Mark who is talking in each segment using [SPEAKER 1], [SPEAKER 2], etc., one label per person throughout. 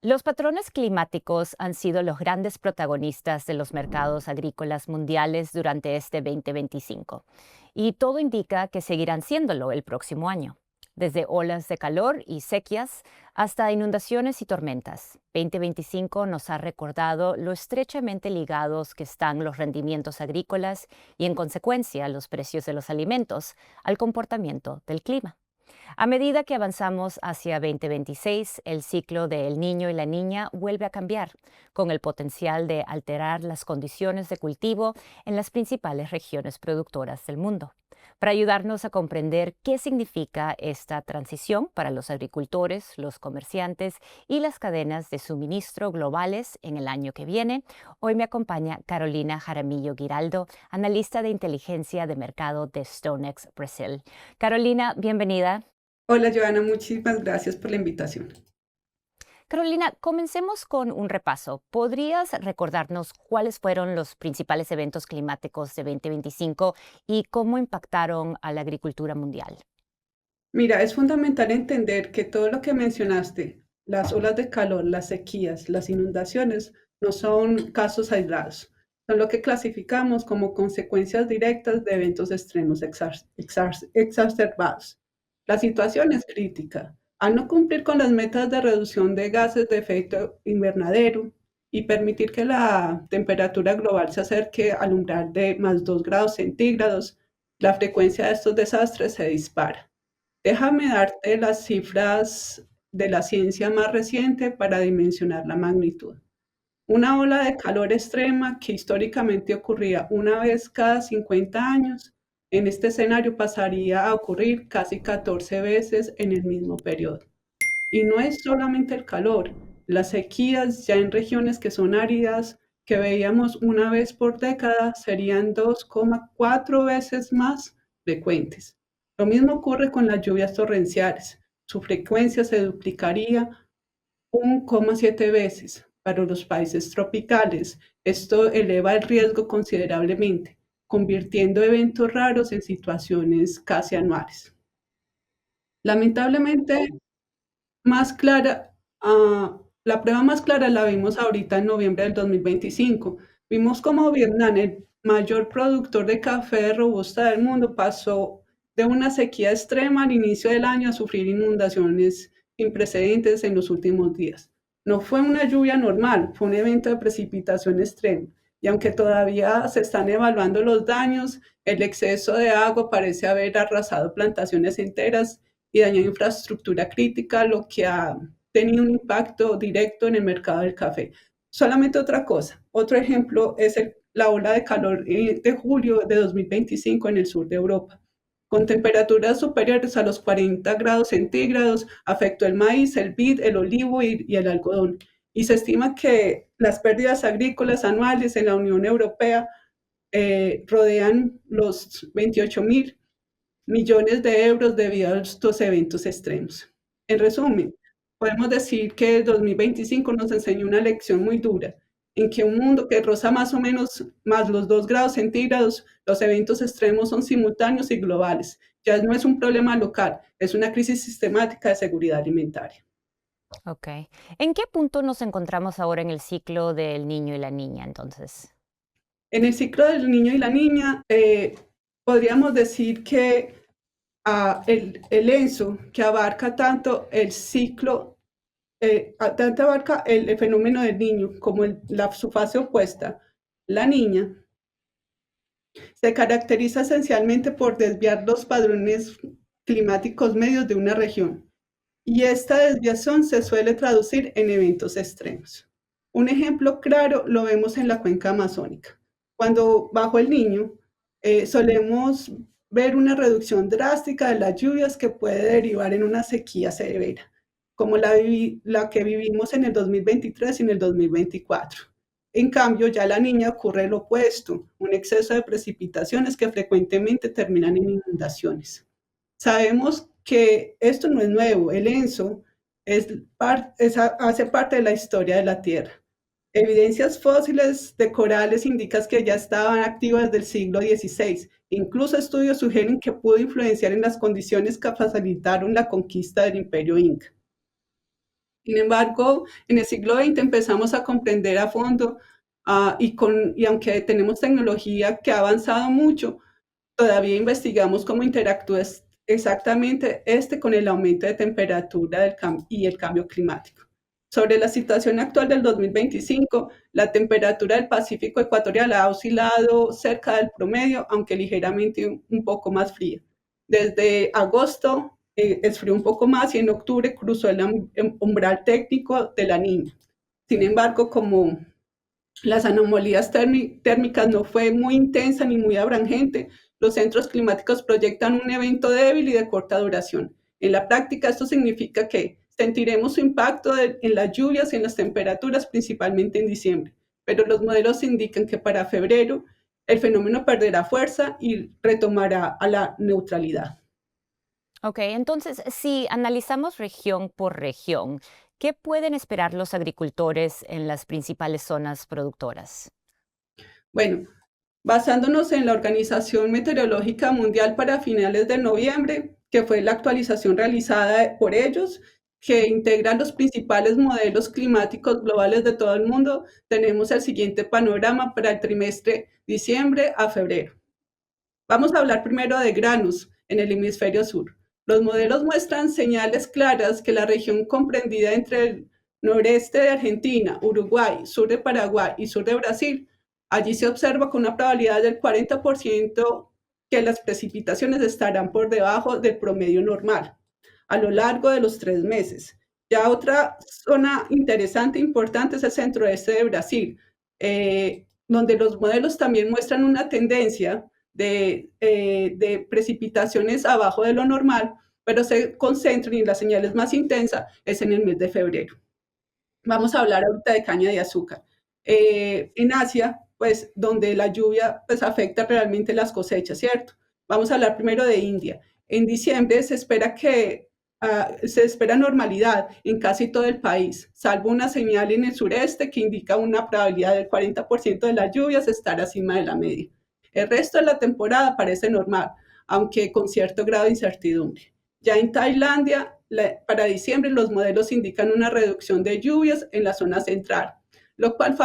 [SPEAKER 1] Los patrones climáticos han sido los grandes protagonistas de los mercados agrícolas mundiales durante este 2025 y todo indica que seguirán siéndolo el próximo año. Desde olas de calor y sequías hasta inundaciones y tormentas, 2025 nos ha recordado lo estrechamente ligados que están los rendimientos agrícolas y, en consecuencia, los precios de los alimentos al comportamiento del clima. A medida que avanzamos hacia 2026, el ciclo del niño y la niña vuelve a cambiar, con el potencial de alterar las condiciones de cultivo en las principales regiones productoras del mundo. Para ayudarnos a comprender qué significa esta transición para los agricultores, los comerciantes y las cadenas de suministro globales en el año que viene, hoy me acompaña Carolina Jaramillo Giraldo, analista de inteligencia de mercado de StoneX Brasil. Carolina, bienvenida.
[SPEAKER 2] Hola, Joana, muchísimas gracias por la invitación.
[SPEAKER 1] Carolina, comencemos con un repaso. ¿Podrías recordarnos cuáles fueron los principales eventos climáticos de 2025 y cómo impactaron a la agricultura mundial?
[SPEAKER 2] Mira, es fundamental entender que todo lo que mencionaste, las olas de calor, las sequías, las inundaciones, no son casos aislados, son lo que clasificamos como consecuencias directas de eventos extremos exacerbados. La situación es crítica. Al no cumplir con las metas de reducción de gases de efecto invernadero y permitir que la temperatura global se acerque al umbral de más 2 grados centígrados, la frecuencia de estos desastres se dispara. Déjame darte las cifras de la ciencia más reciente para dimensionar la magnitud. Una ola de calor extrema que históricamente ocurría una vez cada 50 años, en este escenario pasaría a ocurrir casi 14 veces en el mismo periodo. Y no es solamente el calor, las sequías ya en regiones que son áridas, que veíamos una vez por década, serían 2,4 veces más frecuentes. Lo mismo ocurre con las lluvias torrenciales. Su frecuencia se duplicaría 1,7 veces para los países tropicales. Esto eleva el riesgo considerablemente, convirtiendo eventos raros en situaciones casi anuales. Lamentablemente, más clara, la prueba más clara la vimos ahorita en noviembre del 2025. Vimos cómo Vietnam, el mayor productor de café de robusta del mundo, pasó de una sequía extrema al inicio del año a sufrir inundaciones sin precedentes en los últimos días. No fue una lluvia normal, fue un evento de precipitación extremo. Y aunque todavía se están evaluando los daños, el exceso de agua parece haber arrasado plantaciones enteras y dañó infraestructura crítica, lo que ha tenido un impacto directo en el mercado del café. Solamente otra cosa, otro ejemplo es la ola de calor de julio de 2025 en el sur de Europa. Con temperaturas superiores a los 40 grados centígrados, afectó el maíz, el vid, el olivo y el algodón. Y se estima que las pérdidas agrícolas anuales en la Unión Europea rodean los 28.000 millones de euros debido a estos eventos extremos. En resumen, podemos decir que 2025 nos enseñó una lección muy dura, en que un mundo que roza más o menos más los 2 grados centígrados, los eventos extremos son simultáneos y globales. Ya no es un problema local, es una crisis sistemática de seguridad alimentaria.
[SPEAKER 1] Ok. ¿En qué punto nos encontramos ahora en el ciclo del niño y la niña, entonces?
[SPEAKER 2] En el ciclo del niño y la niña, podríamos decir que el ENSO, que abarca tanto el ciclo tanto abarca el fenómeno del niño como su fase opuesta, la niña, se caracteriza esencialmente por desviar los padrones climáticos medios de una región, y esta desviación se suele traducir en eventos extremos. Un ejemplo claro lo vemos en la cuenca amazónica. Cuando bajo el niño, solemos ver una reducción drástica de las lluvias que puede derivar en una sequía severa, como la que vivimos en el 2023 y en el 2024. En cambio, ya la niña ocurre lo opuesto, un exceso de precipitaciones que frecuentemente terminan en inundaciones. Sabemos que esto no es nuevo, el ENSO hace parte de la historia de la Tierra. Evidencias fósiles de corales indican que ya estaban activas desde el siglo XVI. Incluso estudios sugieren que pudo influenciar en las condiciones que facilitaron la conquista del Imperio Inca. Sin embargo, en el siglo XX empezamos a comprender a fondo, y aunque tenemos tecnología que ha avanzado mucho, todavía investigamos cómo interactúa exactamente con el aumento de temperatura y el cambio climático. Sobre la situación actual del 2025, la temperatura del Pacífico ecuatorial ha oscilado cerca del promedio, aunque ligeramente un poco más fría. Desde agosto esfrió un poco más y en octubre cruzó el umbral técnico de la Niña. Sin embargo, como las anomalías térmicas no fue muy intensa ni muy abrangente, los centros climáticos proyectan un evento débil y de corta duración. En la práctica, esto significa que sentiremos su impacto en las lluvias y en las temperaturas, principalmente en diciembre, pero los modelos indican que para febrero el fenómeno perderá fuerza y retomará a la neutralidad.
[SPEAKER 1] Ok, entonces, si analizamos región por región, ¿qué pueden esperar los agricultores en las principales zonas productoras?
[SPEAKER 2] Bueno, basándonos en la Organización Meteorológica Mundial para finales de noviembre, que fue la actualización realizada por ellos, que integra los principales modelos climáticos globales de todo el mundo, tenemos el siguiente panorama para el trimestre diciembre a febrero. Vamos a hablar primero de granos en el hemisferio sur. Los modelos muestran señales claras que la región comprendida entre el noreste de Argentina, Uruguay, sur de Paraguay y sur de Brasil, allí se observa con una probabilidad del 40% que las precipitaciones estarán por debajo del promedio normal a lo largo de los 3 meses. Ya otra zona interesante e importante es el centro-este de Brasil, donde los modelos también muestran una tendencia de precipitaciones abajo de lo normal, pero se concentran y las señales más intensas es en el mes de febrero. Vamos a hablar ahorita de caña de azúcar. En Asia, pues donde la lluvia pues, afecta realmente las cosechas, ¿cierto? Vamos a hablar primero de India. En diciembre se espera normalidad en casi todo el país, salvo una señal en el sureste que indica una probabilidad del 40% de las lluvias estar encima de la media. El resto de la temporada parece normal, aunque con cierto grado de incertidumbre. Ya en Tailandia, para diciembre los modelos indican una reducción de lluvias en la zona central, lo cual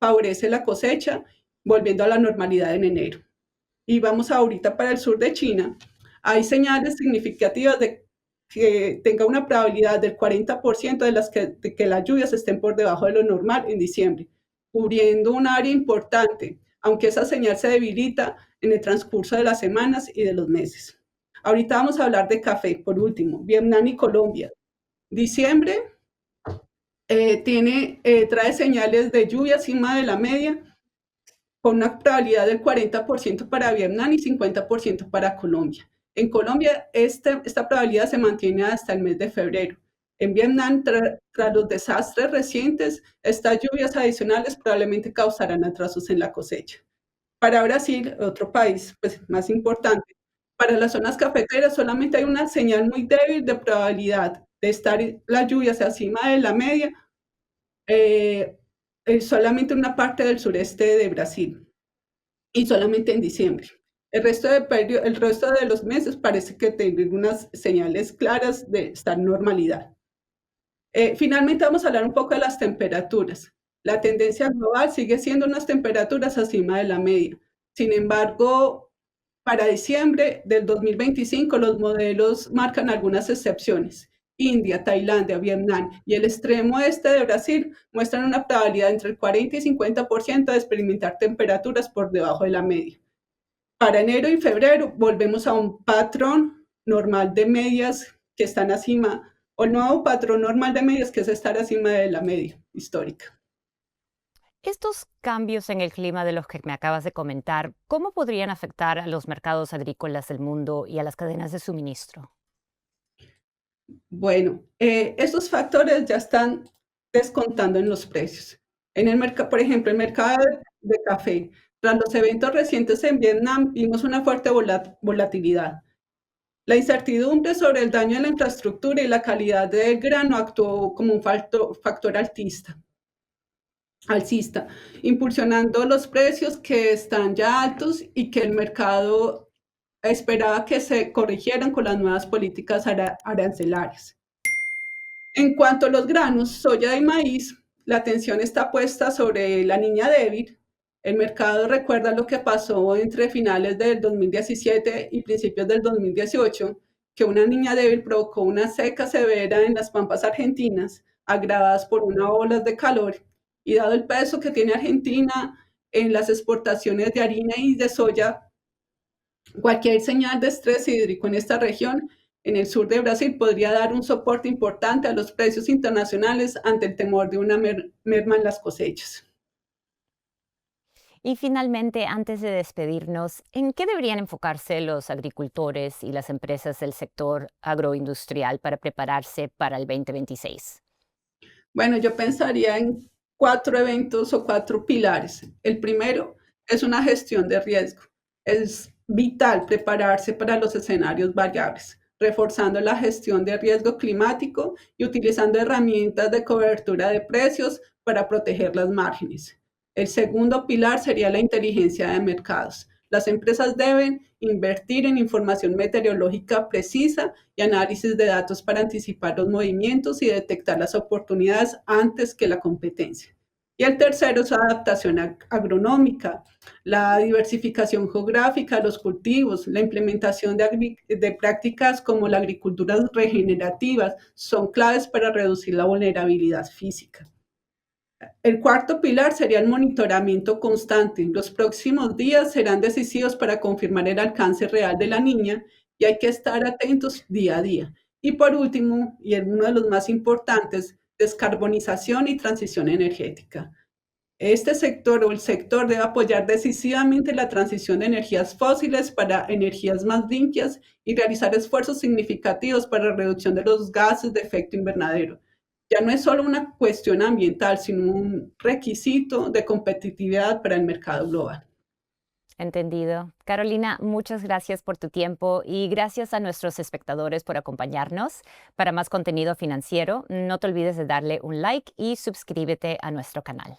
[SPEAKER 2] favorece la cosecha, volviendo a la normalidad en enero. Y vamos ahorita para el sur de China. Hay señales significativas de que tenga una probabilidad del 40% de que las lluvias estén por debajo de lo normal en diciembre, cubriendo un área importante, aunque esa señal se debilita en el transcurso de las semanas y de los meses. Ahorita vamos a hablar de café, por último, Vietnam y Colombia. Diciembre trae señales de lluvia encima de la media, con una probabilidad del 40% para Vietnam y 50% para Colombia. En Colombia, esta probabilidad se mantiene hasta el mes de febrero. En Vietnam, tras los desastres recientes, estas lluvias adicionales probablemente causarán atrasos en la cosecha. Para Brasil, otro país pues, más importante, para las zonas cafeteras solamente hay una señal muy débil de probabilidad de estar las lluvias encima de la media, eh, solamente en una parte del sureste de Brasil y solamente en diciembre. El resto de los meses parece que tienen unas señales claras de estar en normalidad. Finalmente vamos a hablar un poco de las temperaturas. La tendencia global sigue siendo unas temperaturas encima de la media. Sin embargo, para diciembre del 2025 los modelos marcan algunas excepciones. India, Tailandia, Vietnam y el extremo este de Brasil muestran una probabilidad entre el 40 y 50% de experimentar temperaturas por debajo de la media. Para enero y febrero volvemos a un patrón normal de medias que están encima, o el nuevo patrón normal de medias que es estar encima de la media histórica.
[SPEAKER 1] Estos cambios en el clima de los que me acabas de comentar, ¿cómo podrían afectar a los mercados agrícolas del mundo y a las cadenas de suministro?
[SPEAKER 2] Bueno, estos factores ya están descontando en los precios. Por ejemplo, el mercado de café. Tras los eventos recientes en Vietnam, vimos una fuerte volatilidad. La incertidumbre sobre el daño en la infraestructura y la calidad del grano actuó como un factor alcista, impulsionando los precios que están ya altos y que el mercado esperaba que se corrigieran con las nuevas políticas arancelarias. En cuanto a los granos, soya y maíz, la atención está puesta sobre la niña débil. El mercado recuerda lo que pasó entre finales del 2017 y principios del 2018, que una niña débil provocó una seca severa en las pampas argentinas, agravadas por una ola de calor, y dado el peso que tiene Argentina en las exportaciones de harina y de soya, cualquier señal de estrés hídrico en esta región, en el sur de Brasil, podría dar un soporte importante a los precios internacionales ante el temor de una merma en las cosechas.
[SPEAKER 1] Y finalmente, antes de despedirnos, ¿en qué deberían enfocarse los agricultores y las empresas del sector agroindustrial para prepararse para el 2026?
[SPEAKER 2] Bueno, yo pensaría en 4 eventos o 4 pilares. El primero es una gestión de riesgo. Es vital prepararse para los escenarios variables, reforzando la gestión de riesgo climático y utilizando herramientas de cobertura de precios para proteger las márgenes. El segundo pilar sería la inteligencia de mercados. Las empresas deben invertir en información meteorológica precisa y análisis de datos para anticipar los movimientos y detectar las oportunidades antes que la competencia. Y el tercero es adaptación agronómica, la diversificación geográfica de los cultivos, la implementación de prácticas como la agricultura regenerativas son claves para reducir la vulnerabilidad física. El cuarto pilar sería el monitoramiento constante. Los próximos días serán decisivos para confirmar el alcance real de la niña y hay que estar atentos día a día. Y por último, y uno de los más importantes, descarbonización y transición energética. Este sector o el sector debe apoyar decisivamente la transición de energías fósiles para energías más limpias y realizar esfuerzos significativos para la reducción de los gases de efecto invernadero. Ya no es solo una cuestión ambiental, sino un requisito de competitividad para el mercado global.
[SPEAKER 1] Entendido. Carolina, muchas gracias por tu tiempo y gracias a nuestros espectadores por acompañarnos. Para más contenido financiero, no te olvides de darle un like y suscríbete a nuestro canal.